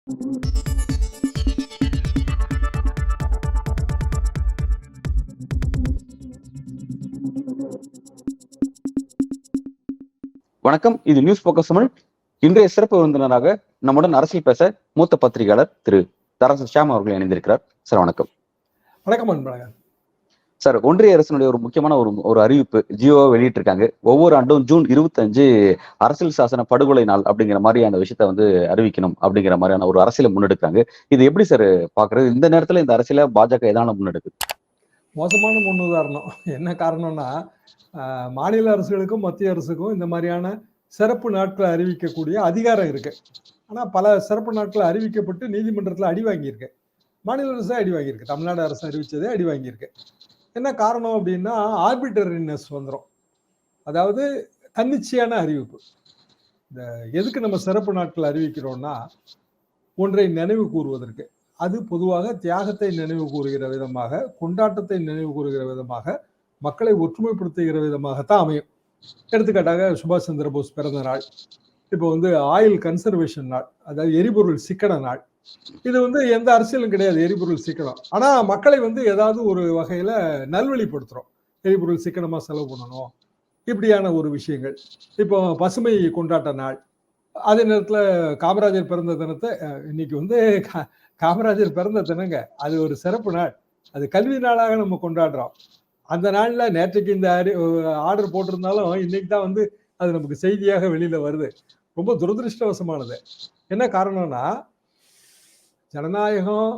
வணக்கம். இது news focus Tamil. இன்றைய சிறப்பு விருந்தினராக நம்முடன் அரசியல் பேச மூத்த பத்திரிகையாளர் திரு தரசு ஷியாம் அவர்கள் இணைந்திருக்கிறார். சார் வணக்கம். வணக்கம் அன்பழகன். சார், ஒன்றிய அரசினுடைய ஒரு முக்கியமான ஒரு அறிவிப்பு ஜியோ வெளியிட்டிருக்காங்க. ஒவ்வொரு ஆண்டும் ஜூன் 25 அரசியல் சாசன படுகொலை நாள் அப்படிங்கிற மாதிரியான விஷயத்த அறிவிக்கணும் அப்படிங்கிற மாதிரியான ஒரு அரசியலை முன்னெடுக்காங்க. இது எப்படி சார் பாக்குறது? இந்த நேரத்துல இந்த அரசியல பாஜக எதான முன்னெடுக்குது? மோசமான முன்னுதாரணம். என்ன காரணம்னா, மாநில அரசுகளுக்கும் மத்திய அரசுக்கும் இந்த மாதிரியான சிறப்பு நாட்களை அறிவிக்கக்கூடிய அதிகாரம் இருக்கு. ஆனா பல சிறப்பு நாட்கள் அறிவிக்கப்பட்டு நீதிமன்றத்தில் அடி வாங்கியிருக்கு. மாநில அரசு அடி வாங்கியிருக்கு. தமிழ்நாடு அரசு அறிவிச்சதே அடி வாங்கியிருக்கு. என்ன காரணம் அப்படின்னா, ஆர்பிட்டரினஸ் வந்துடும். அதாவது தன்னிச்சையான அறிவிப்பு. இந்த எதுக்கு நம்ம சிறப்பு நாட்கள் அறிவிக்கிறோம்னா, ஒன்றை நினைவு கூறுவதற்கு. அது பொதுவாக தியாகத்தை நினைவு கூறுகிற விதமாக, கொண்டாட்டத்தை நினைவு கூறுகிற விதமாக, மக்களை ஒற்றுமைப்படுத்துகிற விதமாகத்தான் அமையும். எடுத்துக்காட்டாக சுபாஷ் சந்திர போஸ் பிறந்த நாள், இப்போ ஆயில் கன்சர்வேஷன் நாள், அதாவது எரிபொருள் சிக்கன நாள். இது எந்த அரசியலும் கிடையாது, எரிபொருள் சிக்கனம். ஆனா மக்களை ஏதாவது ஒரு வகையில நல்வழிப்படுத்துறோம். எரிபொருள் சிக்கனமா செலவு பண்ணணும், இப்படியான ஒரு விஷயங்கள். இப்போ பசுமை கொண்டாட்ட நாள். அதே நேரத்துல காமராஜர் பிறந்த தினத்தை இன்னைக்கு காமராஜர் பிறந்த தினங்க, அது ஒரு சிறப்பு நாள். அது கல்வி நாளாக நம்ம கொண்டாடுறோம். அந்த நாள்ல நேற்றைக்கு இந்த ஆர்டர் போட்டிருந்தாலும் இன்னைக்கு தான் அது நமக்கு செய்தியாக வெளியில வருது. ரொம்ப துரதிருஷ்டவசமானது. என்ன காரணம்னா, ஜனநாயகம்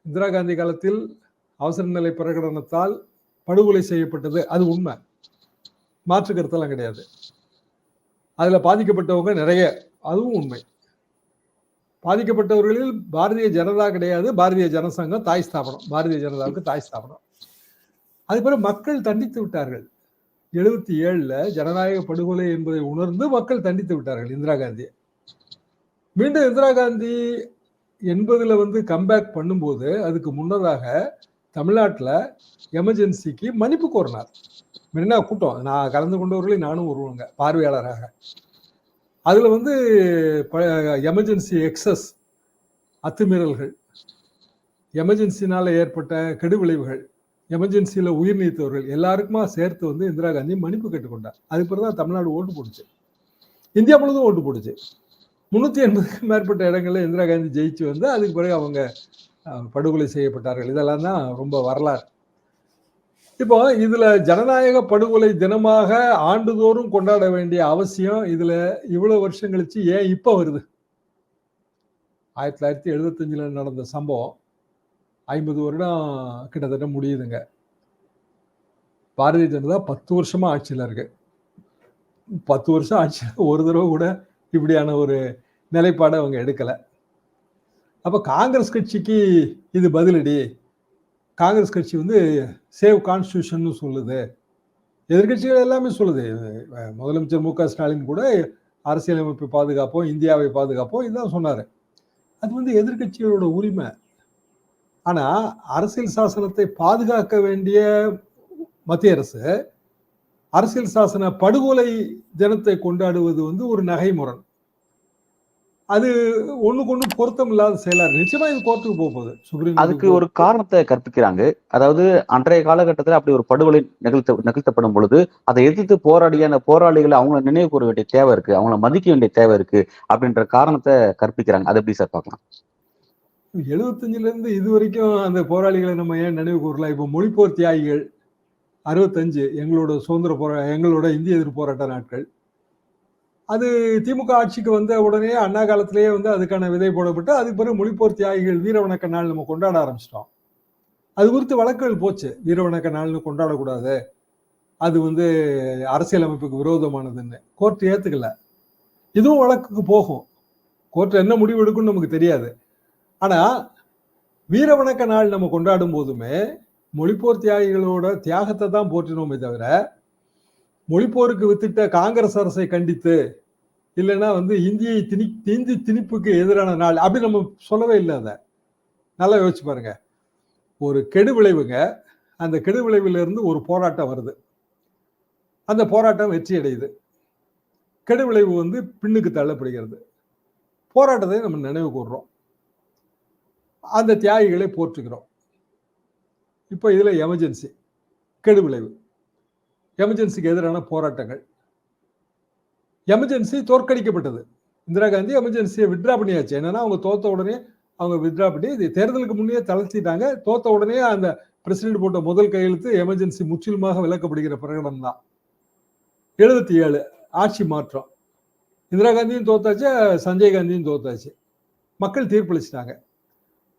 இந்திரா காந்தி காலத்தில் அவசர நிலை பிரகடனத்தால் படுகொலை செய்யப்பட்டது, அது உண்மை, மாற்று கருத்தெல்லாம் கிடையாது. அதுல பாதிக்கப்பட்டவங்க நிறைய, அதுவும் உண்மை. பாதிக்கப்பட்டவர்களில் பாரதிய ஜனதா கிடையாது, பாரதிய ஜனசங்கம் தாய் ஸ்தாபனம், பாரதிய ஜனதாவுக்கு தாய் ஸ்தாபனம். அது பிறகு மக்கள் தண்டித்து விட்டார்கள். 77ல ஜனநாயக படுகொலை என்பதை உணர்ந்து மக்கள் தண்டித்து விட்டார்கள் இந்திரா காந்தியை. மீண்டும் இந்திரா காந்தி 80ல கம்பேக் பண்ணும்போது அதுக்கு முன்னதாக தமிழ்நாட்டில் எமர்ஜென்சிக்கு மன்னிப்பு கோரினார். மெரினா கூட்டம், நான் கலந்து கொண்டவர்களை நானும் ஒருவங்க பார்வையாளராக. அதுல எமர்ஜென்சி எக்ஸஸ், அத்துமீறல்கள், எமர்ஜென்சினால ஏற்பட்ட கெடு விளைவுகள், எமர்ஜென்சியில உயிர் நீத்தவர்கள் எல்லாருக்குமா சேர்த்து இந்திரா காந்தி மன்னிப்பு கேட்டுக்கொண்டார். அதுக்கு பிறகுதான் தமிழ்நாடு ஓட்டு போடுச்சு, இந்தியா முழுவதும் ஓட்டு போடுச்சு. 380க்கும் மேற்பட்ட இடங்கள்ல இந்திரா காந்தி ஜெயிச்சு அதுக்கு பிறகு அவங்க படுகொலை செய்யப்பட்டார்கள். இதெல்லாம் தான் ரொம்ப வரலாறு. இப்போ இதுல ஜனநாயக படுகொலை தினமாக ஆண்டுதோறும் கொண்டாட வேண்டிய அவசியம் இதுல இவ்வளவு வருஷம் கழிச்சு ஏன் இப்ப வருது? 1975ல நடந்த சம்பவம் 50 வருடம் கிட்டத்தட்ட முடியுதுங்க. பாரதிய ஜனதா 10 வருஷமா ஆட்சியில இருக்கு. 10 வருஷம் ஆட்சியில ஒரு தடவை கூட இப்படியான ஒரு நிலைப்பாடை அவங்க எடுக்கல. அப்ப காங்கிரஸ் கட்சிக்கு இது பதிலடி. காங்கிரஸ் கட்சி சேவ் கான்ஸ்டியூஷன் சொல்லுது, எதிர்கட்சிகள் எல்லாமே சொல்லுது. முதலமைச்சர் மு க ஸ்டாலின் கூட அரசியலமைப்பை பாதுகாப்போம், இந்தியாவை பாதுகாப்போம், இதுதான் சொன்னாரு. அது எதிர்கட்சிகளோட உரிமை. ஆனா அரசியல் சாசனத்தை பாதுகாக்க வேண்டிய மத்திய அரசு அரசியல் சாசன படுகொலை தினத்தை கொண்டாடுவது ஒரு நகைமுரண். அது ஒண்ணுக்கு ஒண்ணு பொருத்தம் இல்லாத செயலா இருக்கு. நிச்சயமா இது கோர்ட்டுக்கு போகுது. சுப்ரீம் அதுக்கு ஒரு காரணத்தை கற்பிக்கிறாங்க. அதாவது அன்றைய காலகட்டத்தில் அப்படி ஒரு படுகொலை நிகழ்த்தப்படும் பொழுது அதை எதிர்த்து போராடிய அந்த போராளிகளை அவங்களை நினைவு கூற வேண்டிய தேவை இருக்கு, அவங்களை மதிக்க வேண்டிய தேவை இருக்கு அப்படின்ற காரணத்தை கற்பிக்கிறாங்க. அதை எப்படி சார் பார்க்கலாம்? 75ல இருந்து இது வரைக்கும் அந்த போராளிகளை நம்ம ஏன் நினைவு கூறலாம்? இப்போ மொழிப்போர் தியாகிகள் 65 எங்களோட சுதந்திர எங்களோட இந்திய எதிர்ப்பு போராட்ட நாட்கள். அது திமுக ஆட்சிக்கு வந்த உடனே அண்ணா காலத்திலேயே அதுக்கான விதை போடப்பட்டு அதுக்கு பிறகு மொழிப்போர் தியாகிகள் வீர வணக்க நாள் நம்ம கொண்டாட ஆரம்பிச்சிட்டோம். அது குறித்து வழக்குகள் போச்சு. வீர வணக்க நாள்னு கொண்டாடக்கூடாது, அது அரசியலமைப்புக்கு விரோதமானதுன்னு கோர்ட் ஏத்துக்கல. இதுவும் வழக்குக்கு போகும். கோர்ட் என்ன முடிவு எடுக்கும்னு நமக்கு தெரியாது. ஆனா வீர வணக்க நாள் நம்ம கொண்டாடும் போதுமே மொழிப்போர் தியாகிகளோட தியாகத்தை தான் போற்றினோமே தவிர, மொழிப்போருக்கு வித்திட்ட காங்கிரஸ் அரசை கண்டித்து, இல்லைன்னா இந்தியை இந்தி திணிப்புக்கு எதிரான நாள் அப்படி நம்ம சொல்லவே இல்லை. அதை நல்லா யோசிச்சு பாருங்க. ஒரு கெடு விளைவுங்க, அந்த கெடு விளைவுல இருந்து ஒரு போராட்டம் வருது, அந்த போராட்டம் வெற்றி அடையுது, கெடு விளைவு பின்னுக்கு தள்ளப்படுகிறது, போராட்டத்தை நம்ம நினைவு கூறுறோம். அந்த தியாகிகளை போற்றுகிறோம். இப்போ இதுல எமர்ஜென்சி, கெடு விளைவு, எமர்ஜென்சிக்கு எதிரான போராட்டங்கள். எமர்ஜென்சி தோற்கடிக்கப்பட்டது. இந்திரா காந்தி எமர்ஜென்சியை வித்ட்ரா பண்ணியாச்சு. என்னன்னா அவங்க தோத்த உடனே அவங்க வித்ட்ரா பண்ணி இது தேர்தலுக்கு முன்னே தளர்த்திட்டாங்க. தோத்த உடனே அந்த பிரசிடென்ட் போட்ட முதல் கையெழுத்து எமர்ஜென்சி முற்றிலுமாக விலக்கப்படுகிற பிரகடனம் தான். 77 ஆட்சி மாற்றம். இந்திரா காந்தியும் தோத்தாச்சு, சஞ்சய் காந்தியும் தோத்தாச்சு. மக்கள் தீர்ப்பளிச்சிட்டாங்க.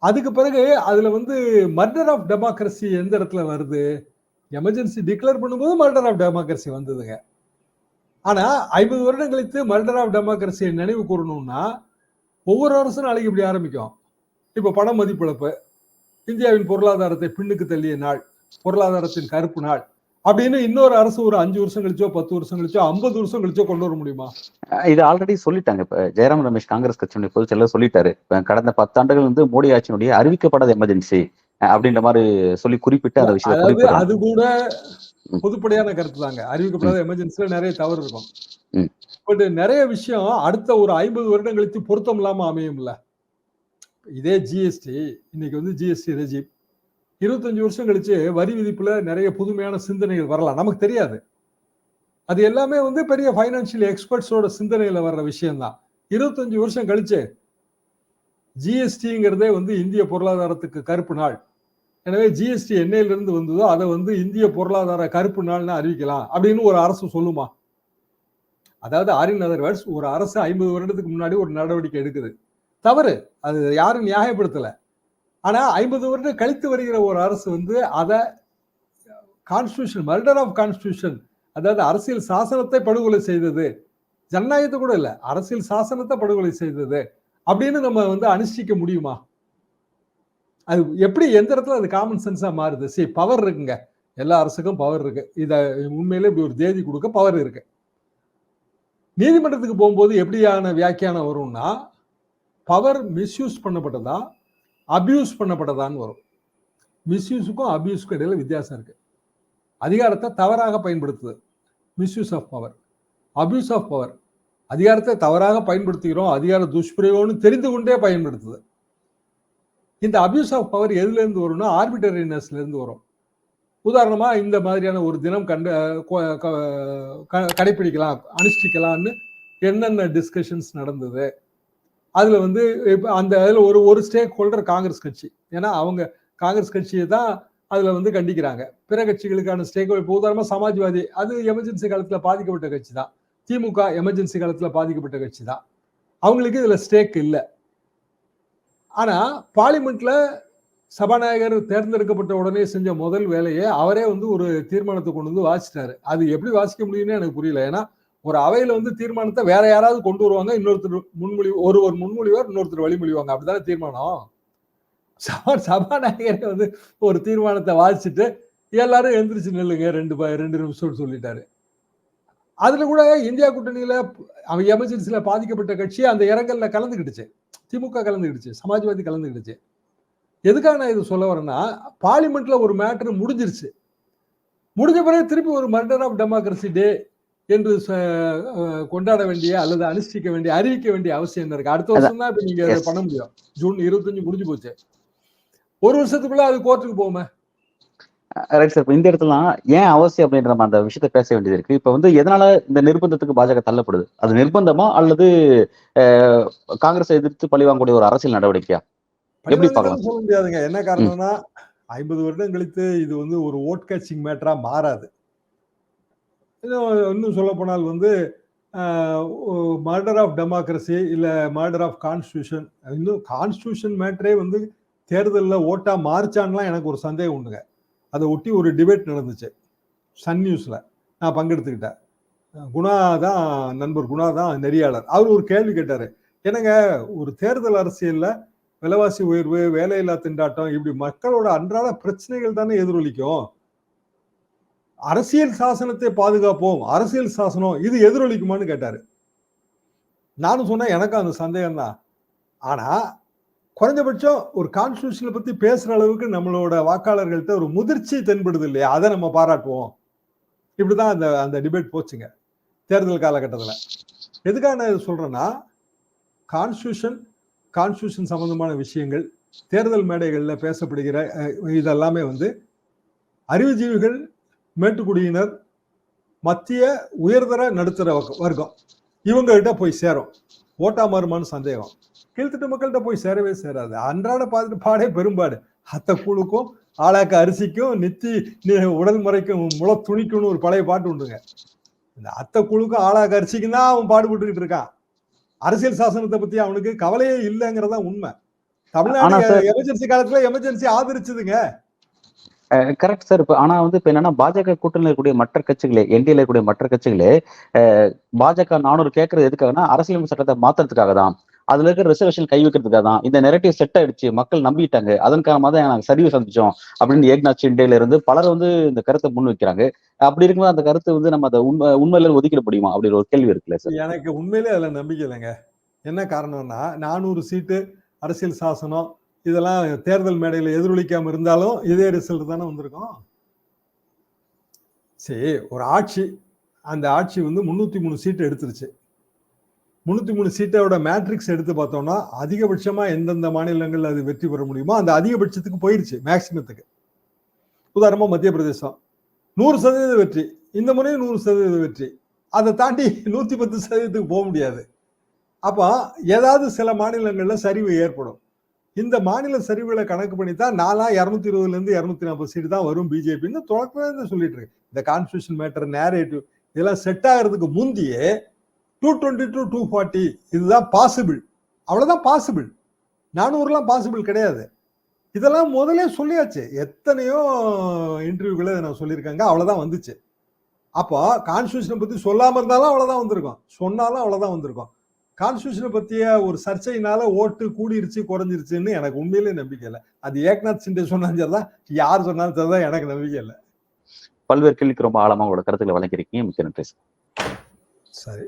அதுக்கு பிறகு அதுல மர்டர் ஆஃப் டெமோக்ரஸி எந்த இடத்துல வருது? எமர்ஜென்சி டிக்ளேர் பண்ணும்போது மர்டர் ஆஃப் டெமோக்ரஸி வந்ததுங்க. ஆனா 50 வருடம் கழித்து மர்டர் ஆஃப் டெமோக்ரஸியை நினைவு கூறணும்னா ஒவ்வொரு அரசும் நாளைக்கு இப்படி ஆரம்பிக்கும். இப்ப பண மதிப்பிழப்பு, இந்தியாவின் பொருளாதாரத்தை பின்னுக்கு தள்ளிய நாள், பொருளாதாரத்தின் கருப்பு நாள் அப்படின்னு இன்னொரு அரசு ஒரு 5 வருஷம் கழிச்சோ 10 வருஷம் கழிச்சோ 50 வருஷம் கழிச்சோ கொண்டு வர முடியுமா? இது ஆல்ரெடி சொல்லிட்டாங்க. இப்ப ஜெயராம் ரமேஷ் காங்கிரஸ் கட்சியினுடைய பொதுச் செயலர் சொல்லிட்டாரு. கடந்த 10 ஆண்டுகள் மோடி ஆட்சியினுடைய அறிவிக்கப்படாத எமர்ஜென்சி அப்படின்ற மாதிரி சொல்லி குறிப்பிட்டு அந்த விஷயத்தை அது கூட பொதுப்படையான கருத்து தாங்க. அறிவிக்கப்படாத எமர்ஜென்சில நிறைய தவறு இருக்கும். பட் நிறைய விஷயம் அடுத்த ஒரு 50 வருடம் கழித்து பொருத்தம் இல்லாம அமையும்ல. இதே ஜிஎஸ்டி, இன்னைக்கு ஜிஎஸ்டி ரெஜிம் 25 வருஷம் கழிச்சு வரி விதிப்புல நிறைய புதுமையான சிந்தனைகள் வரலாம், நமக்கு தெரியாது. அது எல்லாமே பெரிய பைனான்சியல் எக்ஸ்பர்ட்ஸோட சிந்தனையில வர்ற விஷயம் தான். 25 வருஷம் கழிச்சு ஜிஎஸ்டிங்கிறதே இந்திய பொருளாதாரத்துக்கு கருப்பு நாள். எனவே ஜிஎஸ்டி என்னையில இருந்து வந்ததோ அதை இந்திய பொருளாதார கருப்பு நாள்னு அறிவிக்கலாம் அப்படின்னு ஒரு அரசு சொல்லுமா? அதாவது ஆரின் அதர் வேர்ட்ஸ், ஒரு அரசு 50 வருடத்துக்கு முன்னாடி ஒரு நடவடிக்கை எடுக்குது, தவறு, அது யாரும் நியாயப்படுத்தல. ஆனா 50 வருடம் கழித்து வருகிற ஒரு அரசு அதை கான்ஸ்டிடியூஷன், மர்டர் ஆஃப் கான்ஸ்டிடியூஷன், அதாவது அரசியல் சாசனத்தை படுகொலை செய்தது, ஜனநாயகத்தை கூட இல்ல, அரசியல் சாசனத்தை படுகொலை செய்தது அப்படின்னு நம்ம அனுஷ்டிக்க முடியுமா? அது எப்படி, எந்த இடத்துல அது காமன் சென்ஸா மாறுது? சரி, பவர் இருக்குங்க, எல்லா அரசுக்கும் பவர் இருக்கு. இத உண்மையிலே இப்படி ஒரு தேதி கொடுக்க பவர் இருக்கு. நீதிமன்றத்துக்கு போகும்போது எப்படியான வியாக்கியானம் வரும்னா, பவர் மிஸ்யூஸ் பண்ணப்பட்டதா அபியூஸ் பண்ணப்பட்டதான்னு வரும். மிஸ்யூஸுக்கும் அபியூஸுக்கும் இடையில வித்தியாசம் இருக்கு. அதிகாரத்தை தவறாக பயன்படுத்துது misuse of power. Abuse of power அதிகாரத்தை தவறாக பயன்படுத்துகிறோம், அதிகார துஷ்பிரயோகம்னு தெரிந்து கொண்டே பயன்படுத்துது. இந்த அபியூஸ் ஆஃப் பவர் எதுல இருந்து வரும்னா ஆர்பிட்டரினஸ்ல இருந்து வரும். உதாரணமா இந்த மாதிரியான ஒரு தினம் கடைபிடிக்கலாம், அனுஷ்டிக்கலாம்னு என்னென்ன டிஸ்கஷன்ஸ் நடந்தது, அதுல அந்த அதுல ஒரு ஸ்டேக் ஹோல்டர் காங்கிரஸ் கட்சி. ஏன்னா அவங்க காங்கிரஸ் கட்சியை தான் அதுல கண்டிக்கிறாங்க. பிற கட்சிகளுக்கான ஸ்டேக், இப்போ உதாரணமா சமாஜ்வாதி, அது எமர்ஜென்சி காலத்துல பாதிக்கப்பட்ட கட்சி தான். திமுக எமர்ஜென்சி காலத்துல பாதிக்கப்பட்ட கட்சி தான். அவங்களுக்கு இதுல ஸ்டேக் இல்லை. ஆனா பார்லிமெண்ட்ல சபாநாயகர் தேர்ந்தெடுக்கப்பட்ட உடனே செஞ்ச முதல் வேலையை அவரே ஒரு தீர்மானத்தை கொண்டு வாசிட்டாரு. அது எப்படி வாசிக்க முடியும்னு எனக்கு புரியல. ஏன்னா ஒரு அவையில தீர்மானத்தை வேற யாராவது கொண்டு வருவாங்க, இன்னொருத்தர் ஒருவர் முன்மொழிவார், இன்னொருத்தர் வழிமொழிவாங்க, அப்படித்தானே தீர்மானம். சபாநாயகர் ஒரு தீர்மானத்தை வாசிச்சுட்டு எல்லாரும் எந்திரிச்சு நில்லுங்க 2 நிமிஷம் சொல்லிட்டாரு. அதுல கூட இந்தியா கூட்டணியில எமர்ஜென்சில பாதிக்கப்பட்ட கட்சி அந்த இரங்கல்ல கலந்துக்கிடுச்சு. திமுக கலந்துக்கிடுச்சு, சமாஜ்வாதி கலந்துக்கிடுச்சு. எதுக்காக நான் இது சொல்ல வரேன்னா, பார்லிமெண்ட்ல ஒரு மேட்டர் முடிஞ்சிருச்சு. முடிஞ்ச பிறகு திருப்பி ஒரு மர்டர் ஆஃப் டெமோக்ரஸி டே என்று கொண்டாட வேண்டிய அல்லது அனுஷ்டிக்க வேண்டிய, அறிவிக்க வேண்டிய அவசியம் என்ன இருக்கு? அடுத்த வருஷம் தான் இப்ப நீங்க பண்ண முடியும். ஜூன் 25 முடிஞ்சு போச்சு. ஒரு வருஷத்துக்குள்ள அது கோர்ட்டுக்கு போகுமே. Right sir. இந்த இடத்துல ஏன் அவசியம் அப்படின்ற நம்ம அந்த விஷயத்த பேச வேண்டியது இருக்கு. இப்ப எதனால இந்த நிர்பந்தத்துக்கு பாஜக தள்ளப்படுது? அது நிர்பந்தமா அல்லது காங்கிரஸ் எதிர்த்து பழிவாங்கக்கூடிய ஒரு அரசியல் நடவடிக்கையா? எப்படி பார்க்கலாம்? சொல்ல முடியாதுங்க. என்ன காரணம்னா 50 வருடம் கழித்து இது ஒரு ஓட் கேட்சிங் மேட்டரா மாறாது. இன்னும் சொல்ல போனால் மர்டர் ஆஃப் டெமோக்ரஸி இல்ல மர்டர் ஆஃப் கான்ஸ்டிடியூஷன், இன்னும் கான்ஸ்டிடியூஷன் மேட்டரே தேர்தலில் ஓட்டா மாறிச்சான்லாம் எனக்கு ஒரு சந்தேகம் உண்டுங்க. அதை ஒட்டி ஒரு டிபேட் நடந்துச்சு சன் நியூஸ்ல, நான் பங்கெடுத்துக்கிட்டேன். நண்பர் குணா தான் நெறியாளர். அவர் ஒரு கேள்வி கேட்டாரு, என்னங்க ஒரு தேர்தல் அரசியல்ல விலைவாசி உயர்வு, வேலையில்லா திண்டாட்டம், இப்படி மக்களோட அன்றாட பிரச்சனைகள் தானே எதிரொலிக்கும். அரசியல் சாசனத்தை பாதுகாப்போம், அரசியல் சாசனம் இது எதிரொலிக்குமான்னு கேட்டாரு. நானும் சொன்னேன், எனக்கும் அந்த சந்தேகம் தான். ஆனா குறைஞ்சபட்சம் ஒரு கான்ஸ்டிடியூஷனை பத்தி பேசுற அளவுக்கு நம்மளோட வாக்காளர்கள்ட்ட ஒரு முதிர்ச்சி தென்படுது இல்லையா, அதை நம்ம பாராட்டுவோம். இப்படிதான் அந்த டிபேட் போச்சுங்க தேர்தல் காலகட்டத்தில். எதுக்காக நான் சொல்றேன்னா, கான்ஸ்டிடியூஷன் சம்பந்தமான விஷயங்கள், தேர்தல் மேடைகளில் பேசப்படுகிற இதெல்லாமே வந்து அறிவுஜீவிகள், மேட்டுக்குடியினர், மத்திய உயர்தர நடுத்தர வர்க்கம் இவங்க கிட்ட போய் சேரும். ஓட்டா மாறுமான்னு சந்தேகம். கீழ்த்தட்டு மக்கள்கிட்ட போய் சேரவே சேராது. அன்றாட பாடே பெரும்பாடு. அத்த கூழுக்கும் ஆளாக்க அரிசிக்கும் நித்தி உடல் முறைக்கும் முள துணிக்கும்னு ஒரு பழைய பாட்டு உண்டுங்க. இந்த அத்த கூழுக்கும் ஆளாக்க அரிசிக்கும் தான் அவன் பாடுபட்டுக்கிட்டு இருக்கான். அரசியல் சாசனத்தை பத்தி அவனுக்கு கவலையே இல்லைங்கிறதா உண்மை. தமிழ்நாடு எமர்ஜென்சி காலத்துல எமர்ஜென்சி ஆதரிச்சதுங்க. Correct sir. ஆனா இப்ப என்னன்னா பாஜக கூட்டணியில் இருக்கக்கூடிய மற்ற கட்சிகளே, என்டிஏல இருக்கக்கூடிய மற்ற கட்சிகளே பாஜக 400 கேட்கறது எதுக்காகனா அரசியல் சட்டத்தை மாத்துறதுக்காக தான், அதுல இருக்கிற ரிசர்வேஷன் கை வைக்கிறதுக்காக தான். இந்த நெரேட்டிவ் செட் ஆயிடுச்சு, மக்கள் நம்பிட்டாங்க, அதன் காரணமா தான் நாங்க சரிவு சந்திச்சோம் அப்படின்னு ஏக்நாத் ஷிண்டேல இருந்து பலர் இந்த கருத்தை முன் வைக்கிறாங்க. அப்படி இருக்கும்போது அந்த கருத்து நம்ம அதை உண்மையில ஒதுக்கிட முடியுமா அப்படின்னு ஒரு கேள்வி இருக்குல்ல சார்? எனக்கு உண்மையிலே அதுல நம்பிக்கை இல்லைங்க. என்ன காரணம்னா 400 சீட்டு அரசியல் சாசனம் இதெல்லாம் தேர்தல் மேடையில எதிரொலிக்காம இருந்தாலும் இதே ரிசல்ட் தானே வந்திருக்கும். சரி, ஒரு ஆட்சி, அந்த ஆட்சி 303 சீட்டு எடுத்துருச்சு. 303 சீட்டோட மேட்ரிக்ஸ் எடுத்து பார்த்தோம்னா அதிகபட்சமா எந்தெந்த மாநிலங்கள் அது வெற்றி பெற முடியுமோ அந்த அதிகபட்சத்துக்கு போயிருச்சு, மேக்சிமத்துக்கு. உதாரணமா மத்திய பிரதேசம் 100% வெற்றி, இந்த முறையும் 100% வெற்றி. அதை தாண்டி 110% போக முடியாது. அப்போ ஏதாவது சில மாநிலங்கள்ல சரிவு ஏற்படும். இந்த மாநில சரிவுகளை கணக்கு பண்ணித்தான் 220 240 சீட்டு தான் வரும் பிஜேபின்னு தொடர்ந்து சொல்லிட்டு இருக்கு. இந்த கான்ஸ்டியூஷன் மேட்டர், நேரேட்டிவ் இதெல்லாம் செட் ஆகிறதுக்கு முந்தையே 220 to 240 இதுதான் பாசிபிள். அவ்வளவுதான் பாசிபிள். 400 பாசிபிள் கிடையாது. இதெல்லாம் முதலே சொல்லியாச்சு. எத்தனையோ இன்டர்வியூக்களை நான் சொல்லியிருக்காங்க. அவ்வளவுதான் வந்துச்சு. அப்போ கான்ஸ்டியூஷனை பத்தி சொல்லாம இருந்தாலும் அவ்வளவுதான் வந்திருக்கும், சொன்னாலும் அவ்வளவுதான் வந்திருக்கும். கான்ஸ்டியூஷனை பத்திய ஒரு சர்ச்சையினால ஓட்டு கூடிருச்சு குறைஞ்சிருச்சுன்னு எனக்கு உண்மையிலே நம்பிக்கை இல்லை. அது ஏக்நாத் ஷிண்டே சொன்னாலும் சரிதான், யார் சொன்னாலும் சரிதான், எனக்கு நம்பிக்கை இல்லை. பல்வேறு கேள்விக்கு ரொம்ப ஆழமா உங்களோட கருத்துக்களை வழங்கியிருக்கீங்க. மிக்க நன்றி. சரி.